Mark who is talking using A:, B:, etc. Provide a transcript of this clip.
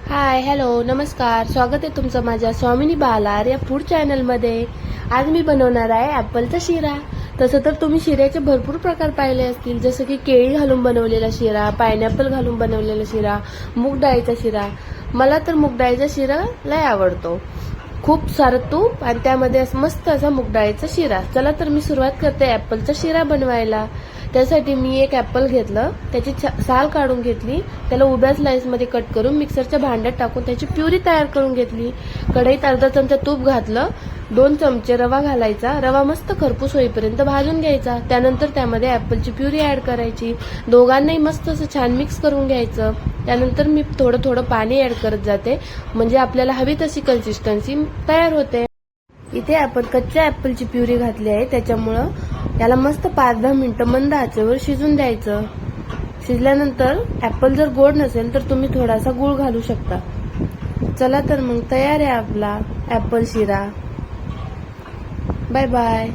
A: Hi hello नमस्कार, स्वागत आहे तुमचं माझ्या स्वामिनी बालार या फूड चॅनलमध्ये। आज मी बनवणार आहे ॲपलचा शिरा। तसं तर तुम्ही शिऱ्याचे भरपूर प्रकार पाहिले असतील, जसं की केळी घालून बनवलेला शिरा, पायनॅपल घालून बनवलेला शिरा, मूग डाळीचा शिरा। मला तर मूग डाळीचा शिरा लय आवडतो। खूप सारं तूप आणि त्यामध्ये मस्त असा मूग डाळीचा शिरा। चला तर मी सुरुवात करते ॲपलचा शिरा बनवायला। त्यासाठी मी एक ॲपल घेतलं, त्याची साल काढून घेतली, त्याला उभ्या स्लाइसमध्ये कट करून मिक्सरच्या भांड्यात टाकून त्याची प्युरी तयार करून घेतली। कढईत अर्धा चमचा तूप घातलं, 2 चमचे रवा घालायचा, रवा मस्त खरपूस होईपर्यंत भाजून घ्यायचा। त्यानंतर त्यामध्ये ॲपलची प्युरी ॲड करायची, दोघांनाही मस्त असं छान मिक्स करून घ्यायचं। त्यानंतर मी थोडं थोडं पाणी ॲड करत जाते, म्हणजे आपल्याला हवी तशी कन्सिस्टन्सी तयार होते। इथे आपण कच्च्या ॲपलची प्युरी घातली आहे, त्याच्यामुळं याला मस्त 5-10 मिनिटं मंद आचेवर शिजून द्यायचं। शिजल्यानंतर ॲपल जर गोड नसेल तर तुम्ही थोडासा गूळ घालू शकता। चला तर मग तयार आहे आपला ॲपल शिरा। Bye bye.